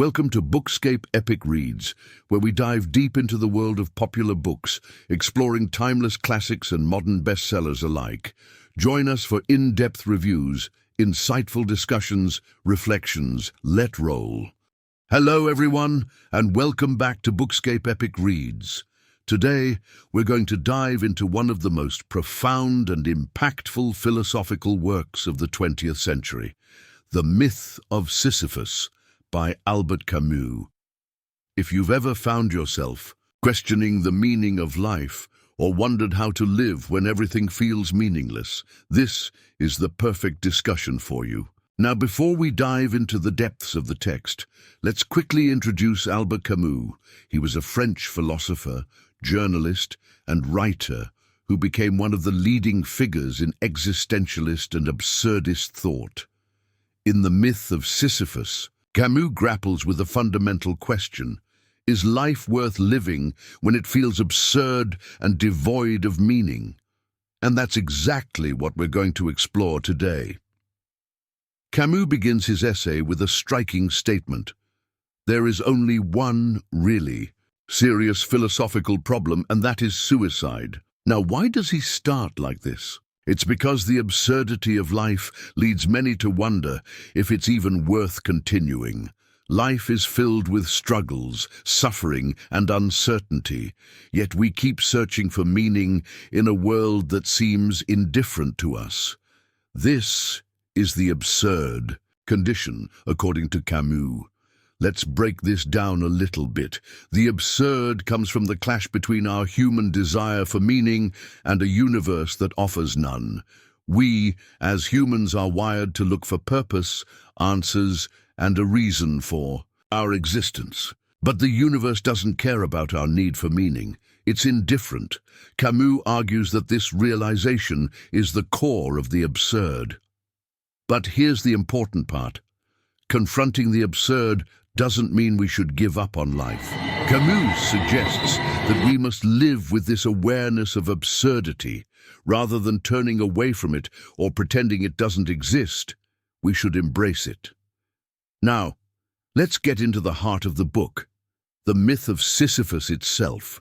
Welcome to Bookscape Epic Reads, where we dive deep into the world of popular books, exploring timeless classics and modern bestsellers alike. Join us for in-depth reviews, insightful discussions, reflections. Let roll. Hello everyone, and welcome back to Bookscape Epic Reads. Today, we're going to dive into one of the most profound and impactful philosophical works of the 20th century, The Myth of Sisyphus, by Albert Camus. If you've ever found yourself questioning the meaning of life or wondered how to live when everything feels meaningless, this is the perfect discussion for you. Now, before we dive into the depths of the text, let's quickly introduce Albert Camus. He was a French philosopher, journalist, and writer who became one of the leading figures in existentialist and absurdist thought. In The Myth of Sisyphus, Camus grapples with a fundamental question: is life worth living when it feels absurd and devoid of meaning? And that's exactly what we're going to explore today. Camus begins his essay with a striking statement. There is only one really serious philosophical problem, and that is suicide. Now, why does he start like this? It's because the absurdity of life leads many to wonder if it's even worth continuing. Life is filled with struggles, suffering, and uncertainty, yet we keep searching for meaning in a world that seems indifferent to us. This is the absurd condition, according to Camus. Let's break this down a little bit. The absurd comes from the clash between our human desire for meaning and a universe that offers none. We, as humans, are wired to look for purpose, answers, and a reason for our existence. But the universe doesn't care about our need for meaning. It's indifferent. Camus argues that this realization is the core of the absurd. But here's the important part. Confronting the absurd doesn't mean we should give up on life. Camus suggests that we must live with this awareness of absurdity. Rather than turning away from it or pretending it doesn't exist, we should embrace it. Now, let's get into the heart of the book, the myth of Sisyphus itself.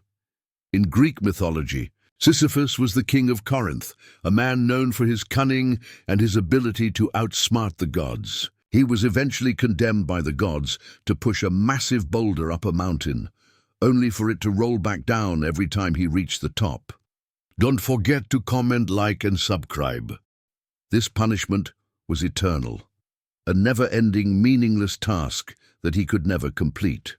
In Greek mythology, Sisyphus was the king of Corinth, a man known for his cunning and his ability to outsmart the gods. He was eventually condemned by the gods to push a massive boulder up a mountain, only for it to roll back down every time he reached the top. Don't forget to comment, like, and subscribe. This punishment was eternal, a never-ending, meaningless task that he could never complete.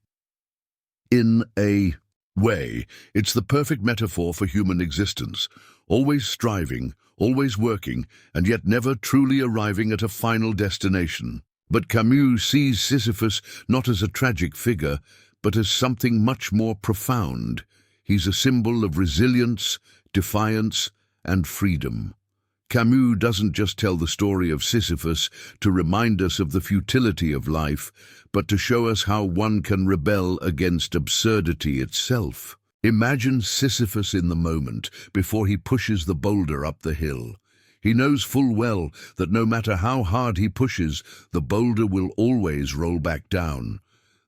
In a way, it's the perfect metaphor for human existence, always striving, always working, and yet never truly arriving at a final destination. But Camus sees Sisyphus not as a tragic figure, but as something much more profound. He's a symbol of resilience, defiance, and freedom. Camus doesn't just tell the story of Sisyphus to remind us of the futility of life, but to show us how one can rebel against absurdity itself. Imagine Sisyphus in the moment, before he pushes the boulder up the hill. He knows full well that no matter how hard he pushes, the boulder will always roll back down.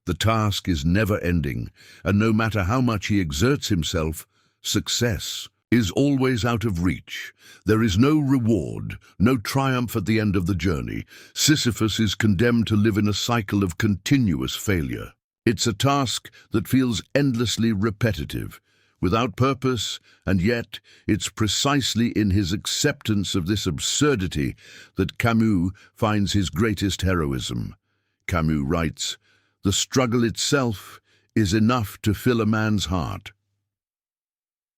The task is never-ending, and no matter how much he exerts himself, success is always out of reach. There is no reward, no triumph at the end of the journey. Sisyphus is condemned to live in a cycle of continuous failure. It's a task that feels endlessly repetitive, without purpose, and yet it's precisely in his acceptance of this absurdity that Camus finds his greatest heroism. Camus writes, "The struggle itself is enough to fill a man's heart."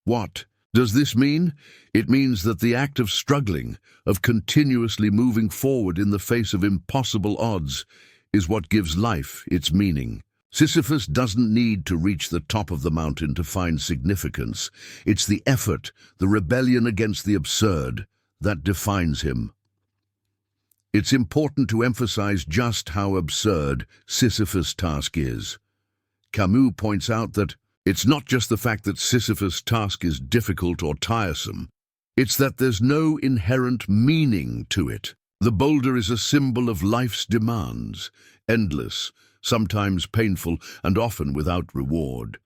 What does this mean? It means that the act of struggling, of continuously moving forward in the face of impossible odds, is what gives life its meaning. Sisyphus doesn't need to reach the top of the mountain to find significance. It's the effort, the rebellion against the absurd, that defines him. It's important to emphasize just how absurd Sisyphus' task is. Camus points out that it's not just the fact that Sisyphus' task is difficult or tiresome, it's that there's no inherent meaning to it. The boulder is a symbol of life's demands, endless, sometimes painful and often without reward.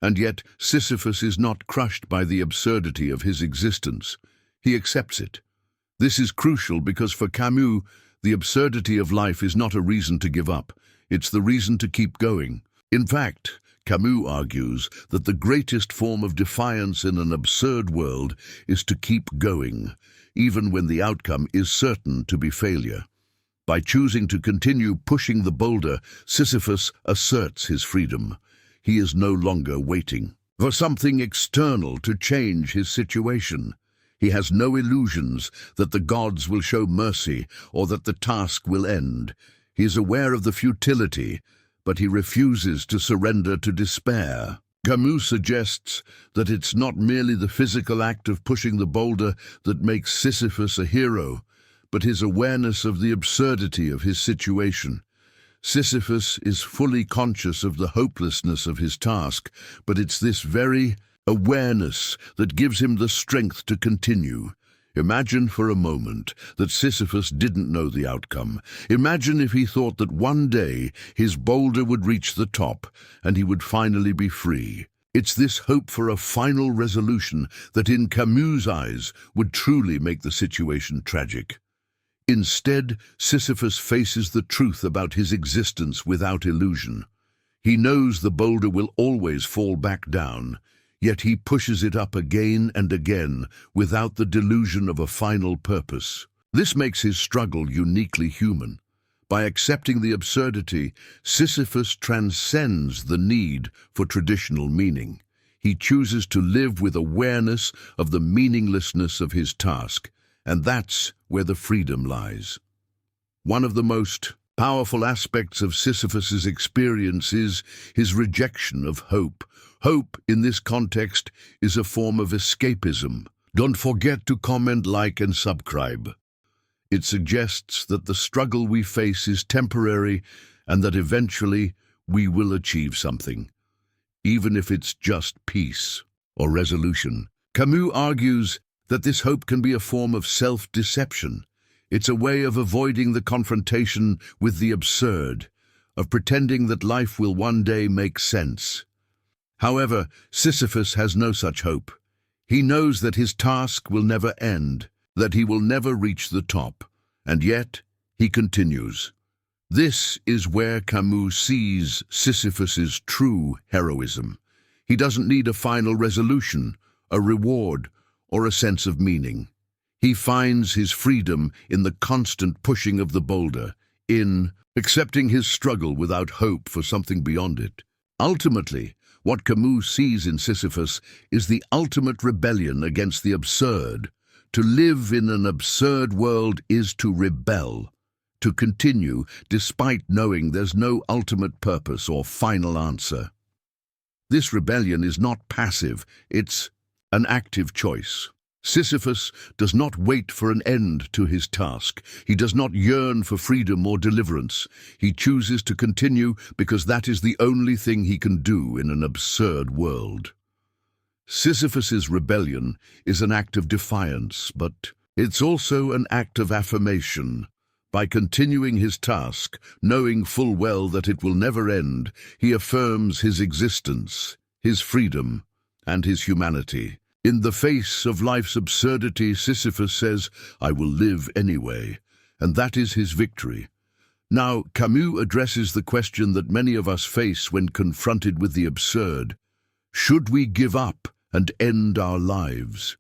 And yet Sisyphus is not crushed by the absurdity of his existence. He accepts it. This is crucial because for Camus, the absurdity of life is not a reason to give up. It's the reason to keep going. In fact, Camus argues that the greatest form of defiance in an absurd world is to keep going, even when the outcome is certain to be failure. By choosing to continue pushing the boulder, Sisyphus asserts his freedom. He is no longer waiting for something external to change his situation. He has no illusions that the gods will show mercy or that the task will end. He is aware of the futility, but he refuses to surrender to despair. Camus suggests that it's not merely the physical act of pushing the boulder that makes Sisyphus a hero, but his awareness of the absurdity of his situation. Sisyphus is fully conscious of the hopelessness of his task, but it's this very awareness that gives him the strength to continue. Imagine for a moment that Sisyphus didn't know the outcome. Imagine if he thought that one day his boulder would reach the top and he would finally be free. It's this hope for a final resolution that in Camus' eyes would truly make the situation tragic. Instead, Sisyphus faces the truth about his existence without illusion. He knows the boulder will always fall back down, yet he pushes it up again and again without the delusion of a final purpose. This makes his struggle uniquely human. By accepting the absurdity, Sisyphus transcends the need for traditional meaning. He chooses to live with awareness of the meaninglessness of his task, and that's where the freedom lies. One of the most powerful aspects of Sisyphus's experience is his rejection of hope. Hope, in this context, is a form of escapism. Don't forget to comment, like, and subscribe. It suggests that the struggle we face is temporary and that eventually we will achieve something, even if it's just peace or resolution. Camus argues that this hope can be a form of self-deception. It's a way of avoiding the confrontation with the absurd, of pretending that life will one day make sense. However, Sisyphus has no such hope. He knows that his task will never end, that he will never reach the top, and yet he continues. This is where Camus sees Sisyphus's true heroism. He doesn't need a final resolution, a reward, or a sense of meaning. He finds his freedom in the constant pushing of the boulder, in accepting his struggle without hope for something beyond it. Ultimately, what Camus sees in Sisyphus is the ultimate rebellion against the absurd. To live in an absurd world is to rebel, to continue despite knowing there's no ultimate purpose or final answer. This rebellion is not passive, it's an active choice. Sisyphus does not wait for an end to his task. He does not yearn for freedom or deliverance. He chooses to continue because that is the only thing he can do in an absurd world. Sisyphus's rebellion is an act of defiance, but it's also an act of affirmation. By continuing his task, knowing full well that it will never end, he affirms his existence, his freedom, and his humanity. In the face of life's absurdity, Sisyphus says, "I will live anyway," and that is his victory. Now, Camus addresses the question that many of us face when confronted with the absurd. Should we give up and end our lives?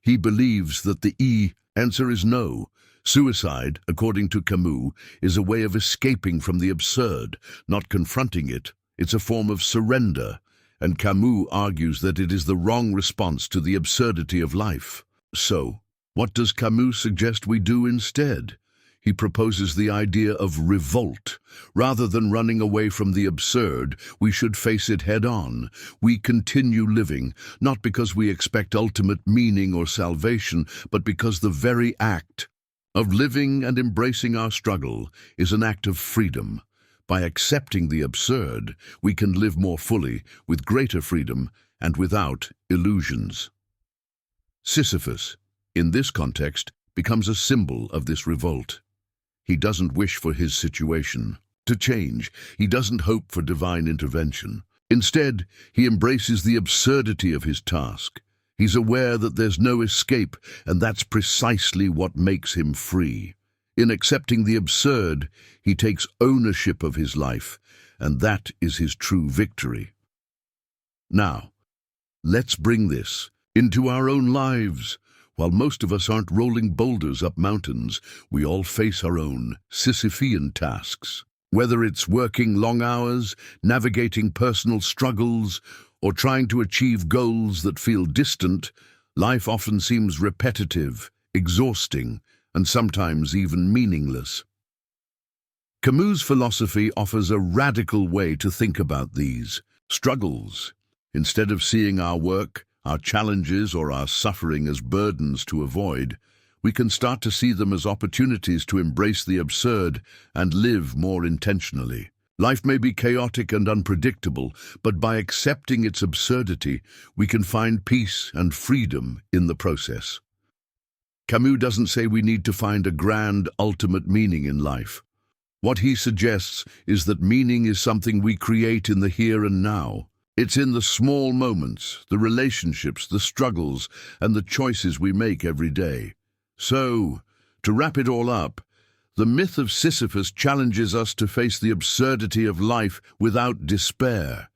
He believes that the answer is no. Suicide, according to Camus, is a way of escaping from the absurd, not confronting it. It's a form of surrender. And Camus argues that it is the wrong response to the absurdity of life. So, what does Camus suggest we do instead? He proposes the idea of revolt. Rather than running away from the absurd, we should face it head-on. We continue living, not because we expect ultimate meaning or salvation, but because the very act of living and embracing our struggle is an act of freedom. By accepting the absurd, we can live more fully, with greater freedom, and without illusions. Sisyphus, in this context, becomes a symbol of this revolt. He doesn't wish for his situation to change. He doesn't hope for divine intervention. Instead, he embraces the absurdity of his task. He's aware that there's no escape, and that's precisely what makes him free. In accepting the absurd, he takes ownership of his life, and that is his true victory. Now, let's bring this into our own lives. While most of us aren't rolling boulders up mountains, we all face our own Sisyphean tasks. Whether it's working long hours, navigating personal struggles, or trying to achieve goals that feel distant, life often seems repetitive, exhausting, and sometimes even meaningless. Camus' philosophy offers a radical way to think about these struggles. Instead of seeing our work, our challenges, or our suffering as burdens to avoid, we can start to see them as opportunities to embrace the absurd and live more intentionally. Life may be chaotic and unpredictable, but by accepting its absurdity, we can find peace and freedom in the process. Camus doesn't say we need to find a grand, ultimate meaning in life. What he suggests is that meaning is something we create in the here and now. It's in the small moments, the relationships, the struggles, and the choices we make every day. So, to wrap it all up, the myth of Sisyphus challenges us to face the absurdity of life without despair.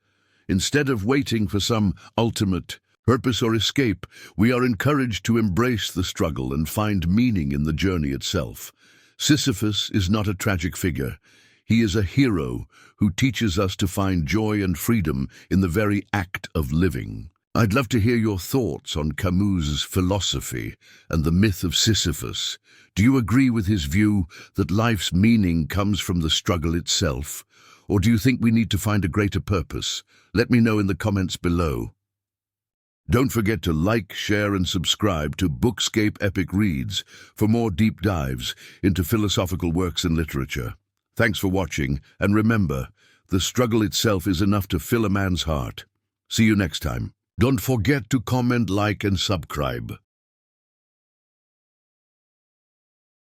Instead of waiting for some ultimate purpose or escape, we are encouraged to embrace the struggle and find meaning in the journey itself. Sisyphus is not a tragic figure. He is a hero who teaches us to find joy and freedom in the very act of living. I'd love to hear your thoughts on Camus' philosophy and the myth of Sisyphus. Do you agree with his view that life's meaning comes from the struggle itself? Or do you think we need to find a greater purpose? Let me know in the comments below. Don't forget to like, share, and subscribe to Bookscape Epic Reads for more deep dives into philosophical works and literature. Thanks for watching, and remember, the struggle itself is enough to fill a man's heart. See you next time. Don't forget to comment, like, and subscribe.